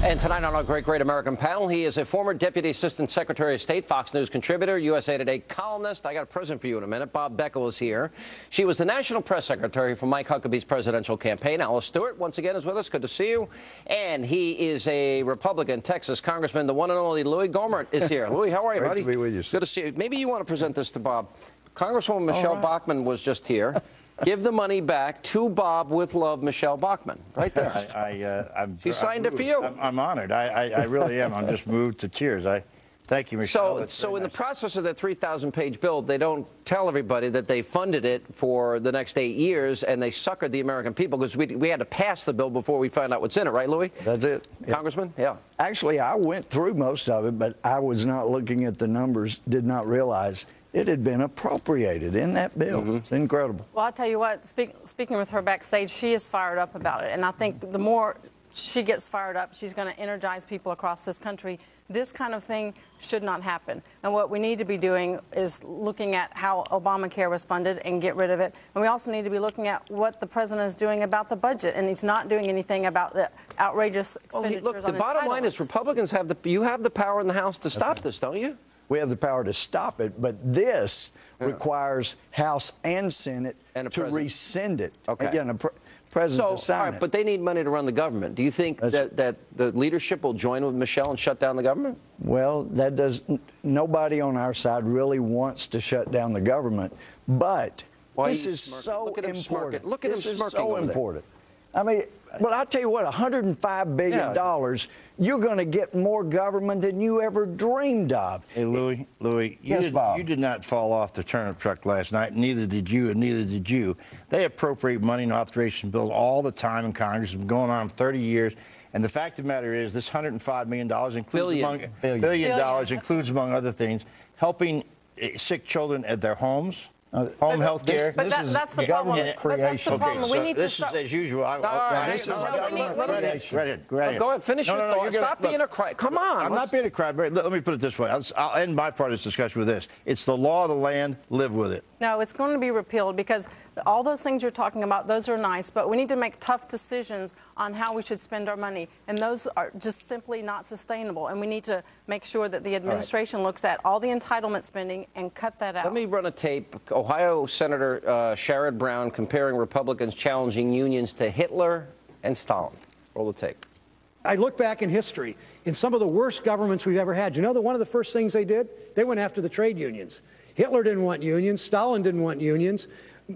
And tonight on our Great American panel, he is a former Deputy Assistant Secretary of State, Fox News contributor, USA Today columnist. I got a present for you in a minute. Bob Beckel is here. She was the National Press Secretary for Mike Huckabee's presidential campaign. Alice Stewart, once again, is with us. Good to see you. And he is a Republican, Texas Congressman. The one and only Louis Gohmert is here. Louis, how are you, buddy? Great to be with you. Good to see you. Maybe you want to present this to Bob. Congresswoman Michelle Bachmann was just here. Give the money back to Bob with love, Michelle Bachmann. Right there. She signed it for you. I'm honored. I really am. I'm just moved to tears. Thank you, Michelle. So in the process of that 3,000-page bill, they don't tell everybody that they funded it for the next 8 years, and they suckered the American people because we had to pass the bill before we found out what's in it, right, Louis? That's it. Congressman? Yeah. Actually, I went through most of it, but I was not looking at the numbers, did not realize it had been appropriated in that bill. It's incredible. Well, I'll tell you what, speaking with her backstage, she is fired up about it. And I think the more she gets fired up, she's going to energize people across this country. This kind of thing should not happen. And what we need to be doing is looking at how Obamacare was funded and get rid of it. And we also need to be looking at what the president is doing about the budget. And he's not doing anything about the outrageous expenditures look, the on bottom line is Republicans you have the power in the House to stop this, don't you? We have the power to stop it, but this requires House and Senate to rescind it. Okay. Again, a president to sign it. But they need money to run the government. Do you think that the leadership will join with Michelle and shut down the government? Well, nobody on our side really wants to shut down the government, but this is so important. Look at him smirking. This is so important. I mean, well, I'll tell you what, $105 billion, you're going to get more government than you ever dreamed of. Hey, Louis, you did not fall off the turnip truck last night, neither did you, and neither did you. They appropriate money and authorization bills all the time in Congress. It's been going on for 30 years. And the fact of the matter is this $105 million includes, among other things, helping sick children at their homes. Home health care. But that's the problem. Creation. Okay, so we need this to is as usual. This is Go ahead. Go ahead. Finish your thought. Stop being a cry. Come on. I'm not being a crybaby. Let me put it this way. I'll end my part of this discussion with this. It's the law of the land. Live with it. No, it's going to be repealed because all those things you're talking about, those are nice, but we need to make tough decisions on how we should spend our money, and those are just simply not sustainable, and we need to make sure that the administration looks at all the entitlement spending and cut that out. Let me run a tape. Ohio Senator Sherrod Brown comparing Republicans challenging unions to Hitler and Stalin. Roll the tape. I look back in history, in some of the worst governments we've ever had. You know that one of the first things they did? They went after the trade unions. Hitler didn't want unions. Stalin didn't want unions.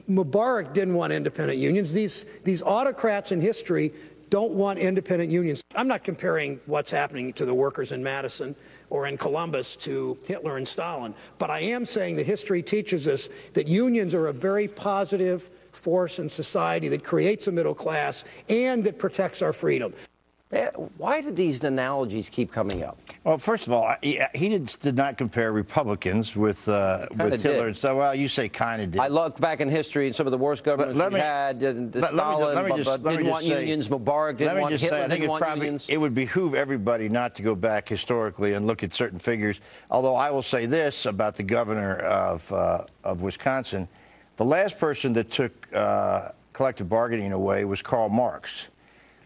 Mubarak didn't want independent unions. These autocrats in history don't want independent unions. I'm not comparing what's happening to the workers in Madison or in Columbus to Hitler and Stalin, but I am saying that history teaches us that unions are a very positive force in society that creates a middle class and that protects our freedom. Why did these analogies keep coming up? Well, first of all, he did not compare Republicans with Hitler and stuff. Well, you say kind of did. I look back in history and some of the worst governments we had. Stalin didn't want unions. Mubarak didn't want Hitler. Didn't want unions. It would behoove everybody not to go back historically and look at certain figures. Although I will say this about the governor of Wisconsin: the last person that took collective bargaining away was Karl Marx.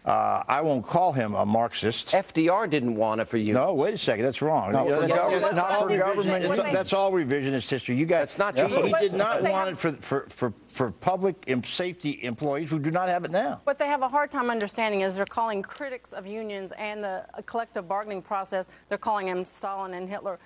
I won't call him a Marxist. FDR didn't want it for you. No, wait a second. That's wrong. Not for government. That's all revisionist history. You guys. That's not true. He did not want it for public safety employees who do not have it now. What they have a hard time understanding is they're calling critics of unions and the collective bargaining process, they're calling them Stalin and Hitler.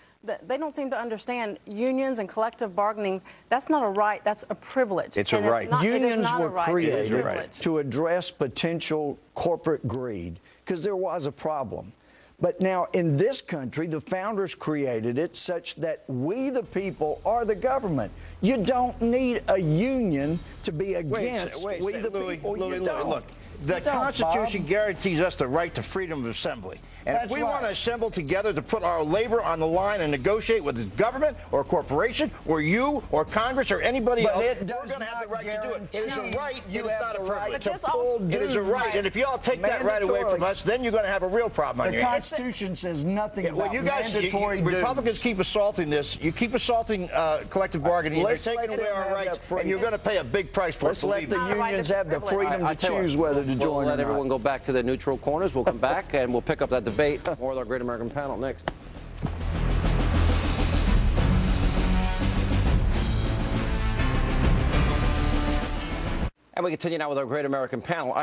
They don't seem to understand unions and collective bargaining. That's not a right. That's a privilege. It's a right. Unions were created to address potential corporate greed because there was a problem. But now in this country, the founders created it such that we, the people, are the government. You don't need a union to be against we, the people. Look, the Constitution guarantees us the right to freedom of assembly. And if we want to assemble together to put our labor on the line and negotiate with the government or a corporation or you or Congress or anybody else, we're going to have the right to do it. It is a right. It is not a privilege. It is a right. And if you all take that right away from us, then you're going to have a real problem on your hands. Constitution says nothing about well, you guys, mandatory Republicans dues. keep assaulting this. You keep assaulting collective bargaining. They're Let's taking let away them our have rights, that freedom. and you're going to pay a big price for Let's it. let the Not a right, unions it's a have the privilege. freedom I to tell you choose what, whether to we'll join let or everyone not. go back to the neutral corners. We'll come back and we'll pick up that debate. More of our Great American Panel next. And we continue now with our Great American Panel.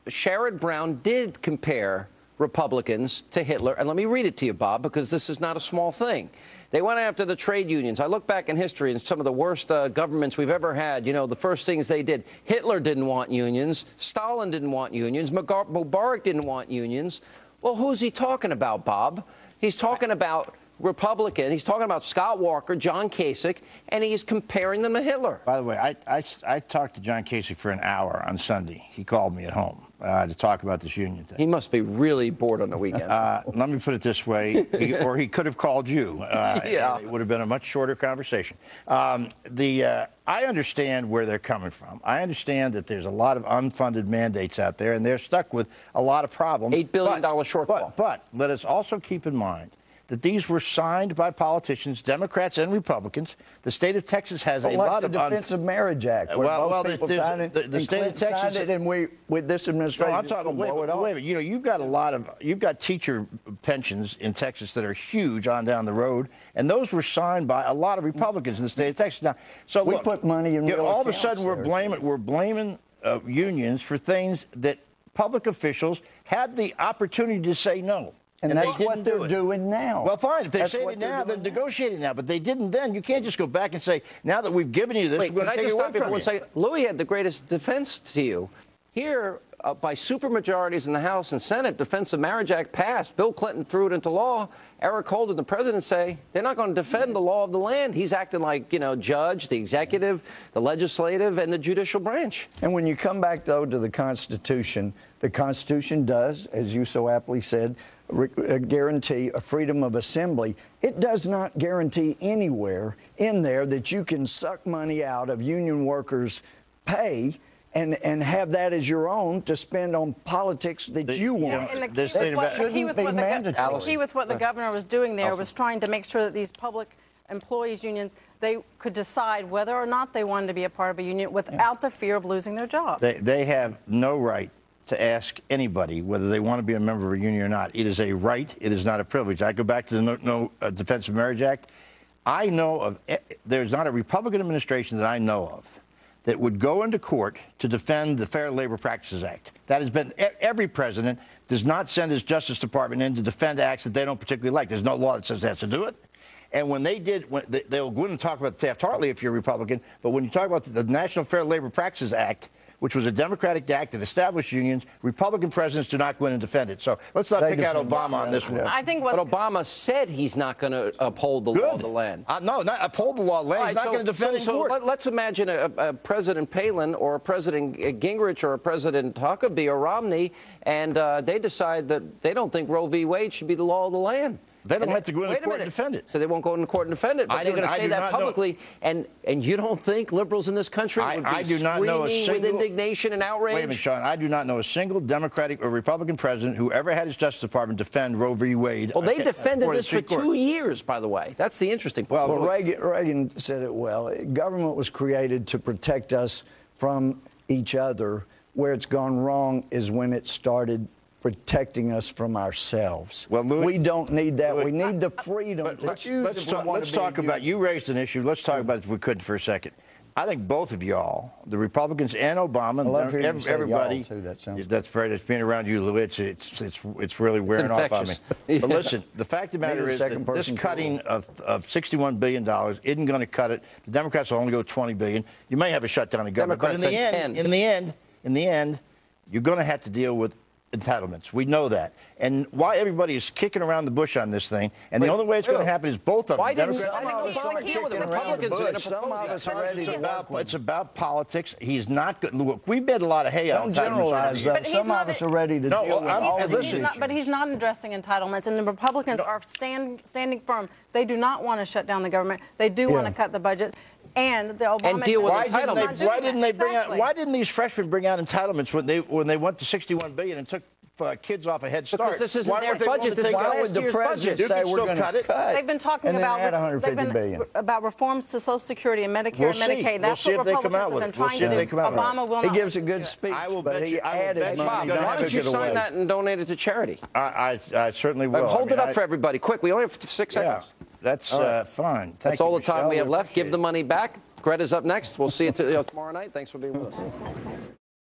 Sherrod Brown did compare Republicans to Hitler. And let me read it to you, Bob, because this is not a small thing. They went after the trade unions. I look back in history and some of the worst governments we've ever had. You know, the first things they did, Hitler didn't want unions. Stalin didn't want unions. Mubarak didn't want unions. Well, who's he talking about, Bob? He's talking about Republican. He's talking about Scott Walker, John Kasich, and he's comparing them to Hitler. By the way, I talked to John Kasich for an hour on Sunday. He called me at home to talk about this union thing. He must be really bored on the weekend. Let me put it this way, or he could have called you. Yeah. It would have been a much shorter conversation. I understand where they're coming from. I understand that there's a lot of unfunded mandates out there, and they're stuck with a lot of problems. $8 billion shortfall. But let us also keep in mind that these were signed by politicians, Democrats and Republicans. The state of Texas has a lot of... the Defense of Marriage Act. Where both people signed it, the state of Texas signed it, and we, with this administration, I'm talking, wait a minute. You know, you've got teacher pensions in Texas that are huge on down the road, and those were signed by a lot of Republicans in the state of Texas. Now, so we look, put money in real all of a accounts sudden we're blaming unions for things that public officials had the opportunity to say no. And that's what they're doing now. Well, fine. If they're saying it now, they're negotiating now. But they didn't then. You can't just go back and say, now that we've given you this, we're going to take it away from you. Louis had the greatest defense to you. Here, by supermajorities in the House and Senate, Defense of Marriage Act passed. Bill Clinton threw it into law. Eric Holder, the president, say they're not going to defend the law of the land. He's acting like, you know, judge, the executive, the legislative, and the judicial branch. And when you come back, though, to the Constitution does, as you so aptly said, guarantee a freedom of assembly. It does not guarantee anywhere in there that you can suck money out of union workers' pay and have that as your own to spend on politics that you want. And the key with what the governor was doing there was trying to make sure that these public employees unions, they could decide whether or not they wanted to be a part of a union without the fear of losing their job. They have no right to ask anybody whether they want to be a member of a union or not. It is a right. It is not a privilege. I go back to the Defense of Marriage Act. I know of, there's not a Republican administration that I know of that would go into court to defend the Fair Labor Practices Act. That has been, every president does not send his Justice Department in to defend acts that they don't particularly like. There's no law that says they have to do it. And when they did, they'll go in and talk about Taft-Hartley if you're a Republican, but when you talk about the National Fair Labor Practices Act, which was a Democratic act that established unions, Republican presidents do not go in and defend it. So let's not pick out Obama on this one. I think but Obama said he's not going to uphold the law of the land. No, not uphold the law of the land. He's not going to defend it in court. Let's imagine a President Palin or a President Gingrich or a President Huckabee or Romney, and they decide that they don't think Roe v. Wade should be the law of the land. They don't have to go into court and defend it. So they won't go into court and defend it, but they're going to say that publicly. And you don't think liberals in this country would be screaming with indignation and outrage? Wait a minute, Sean. I do not know a single Democratic or Republican president who ever had his Justice Department defend Roe v. Wade. Well, they defended this for 2 years, by the way. That's the interesting part. Well, Reagan said it well. Government was created to protect us from each other. Where it's gone wrong is when it started protecting us from ourselves. Well, Louis, we don't need that. We need the freedom to choose. Let's talk about, you raised an issue. Let's talk about it if we could for a second. I think both of y'all, the Republicans and Obama, and everybody, that's right. It's being around you, Louis. It's really wearing off on me. But listen, the fact of the matter is that this cutting of $61 billion isn't going to cut it. The Democrats will only go $20 billion. You may have a shutdown in government, but in the end, you're going to have to deal with entitlements. We know that. And why everybody is kicking around the bush on this thing, and the only way it's going to happen is both of them. It's about politics. He's not good. Look, we bet a lot of hay on generalize that. Some of us are ready to deal with all these issues. But he's not addressing entitlements, and the Republicans are standing firm. They do not want to shut down the government. They do want to cut the budget. And the Obama deal with entitlements. Why didn't these freshmen bring out entitlements when they went to $61 billion and took kids off a Head Start. Because this isn't Why their weren't they willing budget. to This is take last Why would the year's president budget. say You can we're still going to cut it. cut? They've been talking and then about add 150 billion. about reforms to Social Security and Medicare We'll and see. Medicaid. We'll That's see what if they come Republicans out with have it. been We'll trying see if to they do. come out with it. Obama will He not gives a listen good to it. speech, I will but bet he you- I will added bet you- money. Bob, Don't why have don't it you get sign away. that and donate it to charity? I certainly will. Hold I it mean, up for everybody. Quick, we only have 6 Yeah, seconds. that's fine. Thank That's you, all the time Michelle. we have left. appreciate Give the it. money back. Greta's up next. We'll see you tomorrow night. Thanks for being with us.